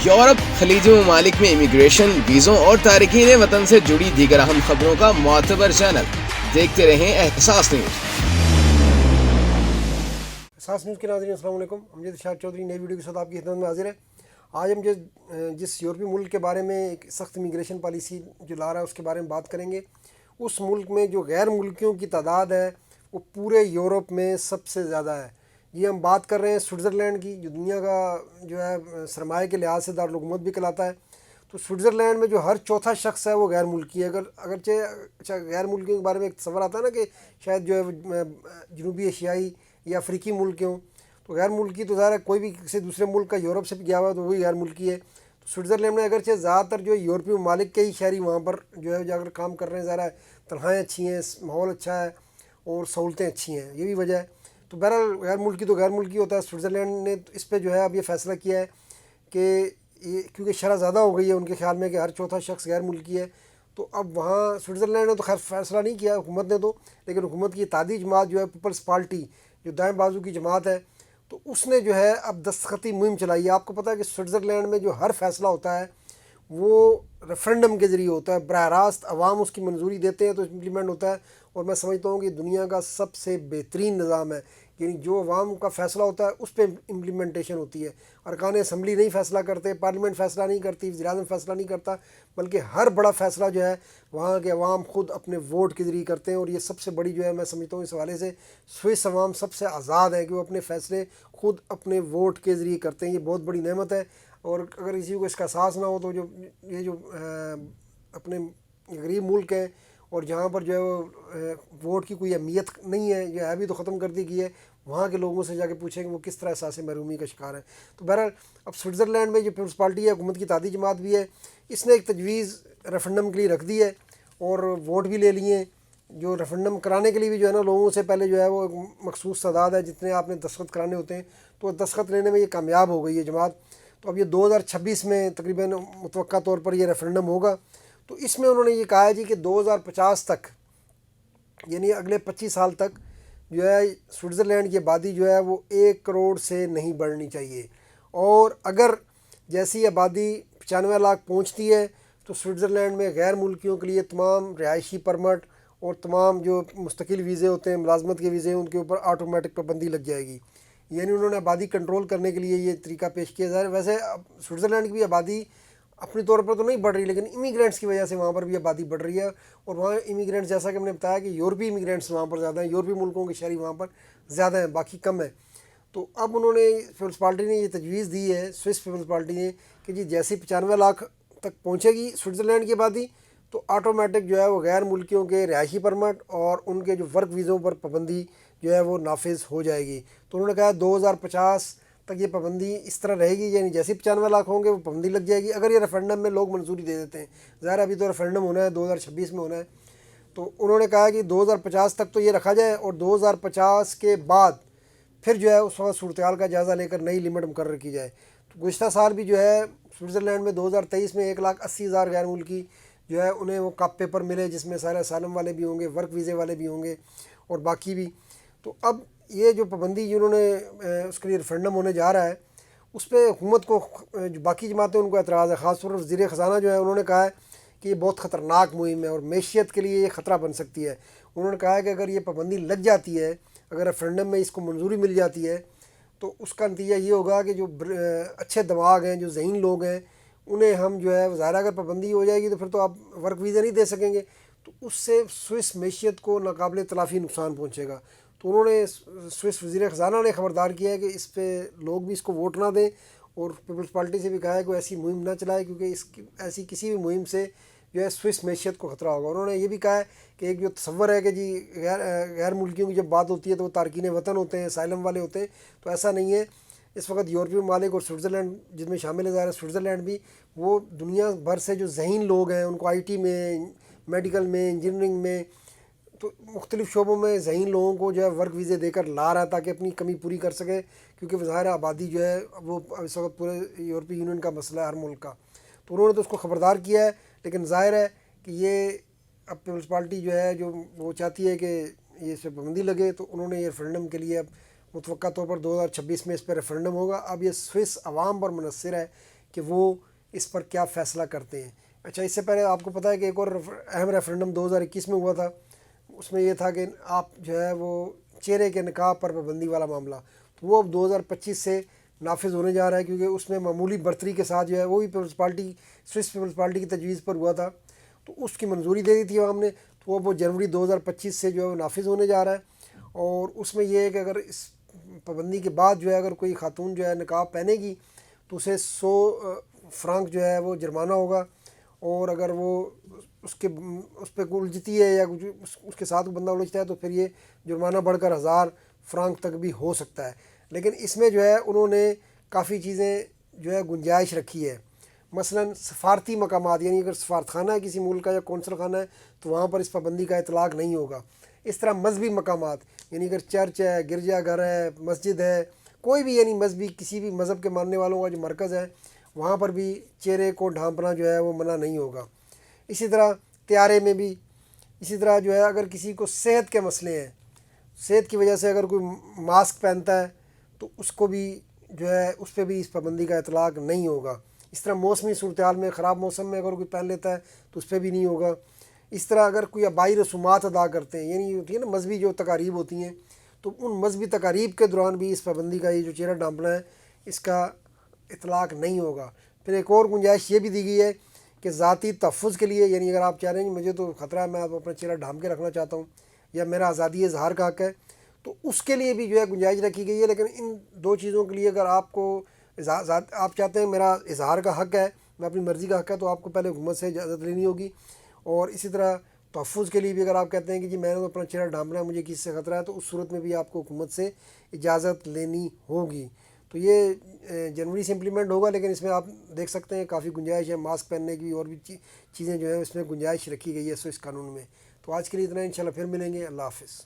Europe خلیجی ممالک میں امیگریشن، ویزوں اور تارکین وطن سے جڑی دیگر اہم خبروں کا معتبر چینل. دیکھتے رہیں احساس نیوز. احساس نیوز کے ناظرین السلام علیکم. امجد ارشاد چودھری نئی ویڈیو کے ساتھ آپ کی خدمت میں حاضر ہے. آج ہم جس یورپی ملک کے بارے میں ایک سخت امیگریشن پالیسی جو لا رہا ہے اس کے بارے میں بات کریں گے. اس ملک میں جو غیر ملکیوں کی تعداد ہے وہ پورے یورپ میں سب سے زیادہ ہے. یہ ہم بات کر رہے ہیں سوئٹزرلینڈ کی، جو دنیا کا جو ہے سرمایہ کے لحاظ سے دارالحکومت بھی کہلاتا ہے. تو سوئٹزرلینڈ میں جو ہر چوتھا شخص ہے وہ غیر ملکی ہے. اگرچہ غیر ملکیوں کے بارے میں ایک تصور آتا ہے نا کہ شاید جو ہے جنوبی ایشیائی یا افریقی ملک ہوں، تو غیر ملکی تو ظاہر ہے کوئی بھی کسی دوسرے ملک کا یورپ سے بھی گیا ہوا ہے تو وہی غیر ملکی ہے. تو سوئٹزرلینڈ میں اگرچہ زیادہ تر جو یورپی ممالک کے ہی شہری وہاں پر جو ہے جا کر کام کر رہے ہیں، ظاہر ہے تنخواہیں اچھی ہیں، ماحول اچھا ہے اور سہولتیں اچھی ہیں، یہ بھی وجہ ہے. تو بہرحال غیر ملکی تو غیر ملکی ہوتا ہے. سوئٹزرلینڈ نے اس پہ جو ہے اب یہ فیصلہ کیا ہے کہ یہ کیونکہ شرح زیادہ ہو گئی ہے ان کے خیال میں کہ ہر چوتھا شخص غیر ملکی ہے، تو اب وہاں سوئٹزرلینڈ نے تو خیر فیصلہ نہیں کیا حکومت نے تو، لیکن حکومت کی اتحادی جماعت جو ہے پیپلز پارٹی جو دائیں بازو کی جماعت ہے، تو اس نے جو ہے اب دستخطی مہم چلائی ہے. آپ کو پتہ ہے کہ سوئٹزرلینڈ میں جو ہر فیصلہ ہوتا ہے وہ ریفرنڈم کے ذریعے ہوتا ہے، براہ راست عوام اس کی منظوری دیتے ہیں تو امپلیمنٹ ہوتا ہے. اور میں سمجھتا ہوں کہ دنیا کا سب سے بہترین نظام ہے، یعنی جو عوام کا فیصلہ ہوتا ہے اس پہ امپلیمنٹیشن ہوتی ہے. ارکان اسمبلی نہیں فیصلہ کرتے، پارلیمنٹ فیصلہ نہیں کرتی، وزیر اعظم فیصلہ نہیں کرتا، بلکہ ہر بڑا فیصلہ جو ہے وہاں کے عوام خود اپنے ووٹ کے ذریعے کرتے ہیں. اور یہ سب سے بڑی جو ہے میں سمجھتا ہوں اس حوالے سے سوئس عوام سب سے آزاد ہے کہ وہ اپنے فیصلے خود اپنے ووٹ کے ذریعے کرتے ہیں. یہ بہت بڑی نعمت ہے. اور اگر کسی کو اس کا احساس نہ ہو تو یہ جو اپنے غریب ملک ہیں اور جہاں پر جو ہے وہ ووٹ کی کوئی اہمیت نہیں ہے یا ہے بھی تو ختم کر دی گئی ہے، وہاں کے لوگوں سے جا کے پوچھیں کہ وہ کس طرح احساس محرومی کا شکار ہیں. تو بہرحال اب سوئٹزرلینڈ میں جو پیپلز پارٹی ہے، حکومت کی اتحادی جماعت بھی ہے، اس نے ایک تجویز ریفرنڈم کے لیے رکھ دی ہے اور ووٹ بھی لے لیے ہیں. جو ریفرنڈم کرانے کے لیے بھی جو ہے نا لوگوں سے پہلے جو ہے وہ ایک مخصوص تعداد ہے جتنے آپ نے دستخط کرانے ہوتے ہیں، تو دستخط لینے میں یہ کامیاب ہو گئی ہے جماعت. تو اب یہ 2026 میں تقریباً متوقع طور پر یہ ریفرنڈم ہوگا. تو اس میں انہوں نے یہ کہا ہے جی کہ 2050 تک، یعنی اگلے 25 سال تک جو ہے سوئٹزرلینڈ کی آبادی جو ہے وہ 1 کروڑ سے نہیں بڑھنی چاہیے. اور اگر جیسی آبادی 95 لاکھ پہنچتی ہے تو سوئٹزرلینڈ میں غیر ملکیوں کے لیے تمام رہائشی پرمٹ اور تمام جو مستقل ویزے ہوتے ہیں، ملازمت کے ویزے ہیں، ان کے اوپر آٹومیٹک پابندی لگ جائے گی. یعنی انہوں نے آبادی کنٹرول کرنے کے لیے یہ طریقہ پیش کیا. ظاہر ویسے سوئٹزرلینڈ کی بھی آبادی اپنی طور پر تو نہیں بڑھ رہی، لیکن امیگرینٹس کی وجہ سے وہاں پر بھی آبادی بڑھ رہی ہے. اور وہاں امیگرینٹس جیسا کہ ہم نے بتایا کہ یورپی امیگرینٹس وہاں پر زیادہ ہیں، یورپی ملکوں کے شہری وہاں پر زیادہ ہیں، باقی کم ہیں. تو اب انہوں نے پیپلز پارٹی نے یہ تجویز دی ہے، سوئس پیپلز پارٹی نے، کہ جی جیسی 95 لاکھ تک پہنچے گی سوئٹزرلینڈ کی آبادی تو آٹومیٹک جو ہے وہ غیر ملکیوں کے رہائشی پرمٹ اور ان کے جو ورک ویزوں پر پابندی جو ہے وہ نافذ ہو جائے گی. تو انہوں نے کہا 2050 تک یہ پابندی اس طرح رہے گی، یعنی جیسے 95 لاکھ ہوں گے وہ پابندی لگ جائے گی اگر یہ ریفرنڈم میں لوگ منظوری دے دیتے ہیں. ظاہر ابھی تو ریفرنڈم ہونا ہے، 2026 میں ہونا ہے. تو انہوں نے کہا کہ 2050 تک تو یہ رکھا جائے اور 2050 کے بعد پھر جو ہے اس وقت صورتحال کا جائزہ لے کر نئی لمٹ مقرر کی جائے. تو گزشتہ سال بھی جو ہے سوئٹزرلینڈ میں 2023 میں 1,80,000 غیر ملکی جو ہے انہیں وہ کاپ پیپر ملے، جس میں سارے اسائلم والے بھی ہوں گے، ورک ویزے والے بھی ہوں گے اور باقی بھی. تو اب یہ جو پابندی جنہوں نے اس کے لیے ریفرنڈم ہونے جا رہا ہے اس پہ حکومت کو، جو باقی جماعتیں ان کو اعتراض ہے. خاص طور پر وزیر خزانہ جو ہے انہوں نے کہا ہے کہ یہ بہت خطرناک مہم ہے اور معیشت کے لیے یہ خطرہ بن سکتی ہے. انہوں نے کہا ہے کہ اگر یہ پابندی لگ جاتی ہے، اگر ریفرنڈم میں اس کو منظوری مل جاتی ہے تو اس کا نتیجہ یہ ہوگا کہ جو اچھے دماغ ہیں، جو ذہین لوگ ہیں، انہیں ہم جو ہے ظاہر اگر پابندی ہو جائے گی تو پھر تو آپ ورک ویزے نہیں دے سکیں گے، تو اس سے سوئس معیشت کو ناقابل تلافی نقصان پہنچے گا. تو انہوں نے سوئس وزیر خزانہ نے خبردار کیا ہے کہ اس پہ لوگ بھی اس کو ووٹ نہ دیں، اور پیپلز پارٹی سے بھی کہا ہے کہ ایسی مہم نہ چلائے کیونکہ ایسی کسی بھی مہم سے جو ہے سوئس معیشت کو خطرہ ہوگا. انہوں نے یہ بھی کہا ہے کہ ایک جو تصور ہے کہ جی غیر ملکیوں کی جب بات ہوتی ہے تو وہ تارکین وطن ہوتے ہیں، اسائلم والے ہوتے ہیں، تو ایسا نہیں ہے. اس وقت یورپی ممالک اور سوئٹزرلینڈ جس میں شامل ہے، ظاہر ہے سوئٹزرلینڈ بھی، وہ دنیا بھر سے جو ذہین لوگ ہیں ان کو آئی ٹی میں، میڈیکل میں، انجینئرنگ میں، تو مختلف شعبوں میں ذہین لوگوں کو جو ہے ورک ویزے دے کر لا رہا ہے تاکہ اپنی کمی پوری کر سکے، کیونکہ ظاہر آبادی جو ہے وہ اس وقت پورے یورپی یونین کا مسئلہ ہے ہر ملک کا. تو انہوں نے تو اس کو خبردار کیا ہے، لیکن ظاہر ہے کہ یہ اب پیپلز پارٹی جو ہے جو وہ چاہتی ہے کہ یہ اس پہ پابندی لگے. تو انہوں نے یہ ریفرنڈم کے لیے اب متوقع طور پر 2026 میں اس پہ ریفرنڈم ہوگا. اب یہ سوئس عوام پر منحصر ہے کہ وہ اس پر کیا فیصلہ کرتے ہیں۔ اچھا، اس سے پہلے آپ کو پتہ ہے کہ ایک اور اہم ریفرنڈم 2021 میں ہوا تھا، اس میں یہ تھا کہ آپ جو ہے وہ چہرے کے نقاب پر پابندی والا معاملہ، تو وہ اب 2025 سے نافذ ہونے جا رہا ہے، کیونکہ اس میں معمولی برتری کے ساتھ جو ہے وہ بھی Peoples Party, Swiss People's Party کی تجویز پر ہوا تھا، تو اس کی منظوری دے دی تھی عوام نے، تو وہ جنوری 2025 سے جو ہے وہ نافذ ہونے جا رہا ہے۔ اور اس میں یہ ہے کہ اگر اس پابندی کے بعد جو ہے اگر کوئی خاتون جو ہے نقاب پہنے گی تو اسے 100 فرانک جو ہے وہ جرمانہ ہوگا، اور اگر وہ اس پہ الجھتی ہے یا اس کے ساتھ بندہ الجھتا ہے تو پھر یہ جرمانہ بڑھ کر 1000 فرانک تک بھی ہو سکتا ہے۔ لیکن اس میں جو ہے انہوں نے کافی چیزیں جو ہے گنجائش رکھی ہے، مثلا سفارتی مقامات، یعنی اگر سفارت خانہ ہے کسی ملک کا یا کونسل خانہ ہے تو وہاں پر اس پابندی کا اطلاق نہیں ہوگا۔ اس طرح مذہبی مقامات، یعنی اگر چرچ ہے، گرجا گھر ہے، مسجد ہے، کوئی بھی یعنی مذہبی کسی بھی مذہب کے ماننے والوں کا جو مرکز ہے وہاں پر بھی چہرے کو ڈھانپنا جو ہے وہ منع نہیں ہوگا۔ اسی طرح طیارے میں بھی، اسی طرح جو ہے اگر کسی کو صحت کے مسئلے ہیں، صحت کی وجہ سے اگر کوئی ماسک پہنتا ہے تو اس کو بھی جو ہے اس پہ بھی اس پابندی کا اطلاق نہیں ہوگا۔ اس طرح موسمی صورتحال میں، خراب موسم میں اگر کوئی پہن لیتا ہے تو اس پہ بھی نہیں ہوگا۔ اس طرح اگر کوئی آبائی رسومات ادا کرتے ہیں، یعنی ہوتی ہے نا مذہبی جو تقاریب ہوتی ہیں، تو ان مذہبی تقاریب کے دوران بھی اس پابندی کا یہ جو چہرہ ڈھانپنا ہے اس کا اطلاق نہیں ہوگا۔ پھر ایک اور گنجائش یہ بھی دی گئی ہے کہ ذاتی تحفظ کے لیے، یعنی اگر آپ چاہ رہے ہیں مجھے تو خطرہ ہے، میں اپنا چہرہ ڈھانپ کے رکھنا چاہتا ہوں یا میرا آزادی اظہار کا حق ہے، تو اس کے لیے بھی جو ہے گنجائش رکھی گئی ہے۔ لیکن ان دو چیزوں کے لیے اگر آپ کو آپ چاہتے ہیں میرا اظہار کا حق ہے، میں اپنی مرضی کا حق ہے، تو آپ کو پہلے حکومت سے اجازت لینی ہوگی۔ اور اسی طرح تحفظ کے لیے بھی اگر آپ کہتے ہیں کہ جی میں نے تو اپنا چہرہ ڈھانپنا ہے، مجھے کسی سے خطرہ ہے، تو اس صورت میں بھی آپ کو حکومت سے اجازت لینی ہوگی۔ تو یہ جنوری سے امپلیمنٹ ہوگا، لیکن اس میں آپ دیکھ سکتے ہیں کافی گنجائش ہے، ماسک پہننے کی اور بھی چیزیں جو ہیں اس میں گنجائش رکھی گئی ہے اس قانون میں۔ تو آج کے لیے اتنا، انشاءاللہ پھر ملیں گے، اللہ حافظ۔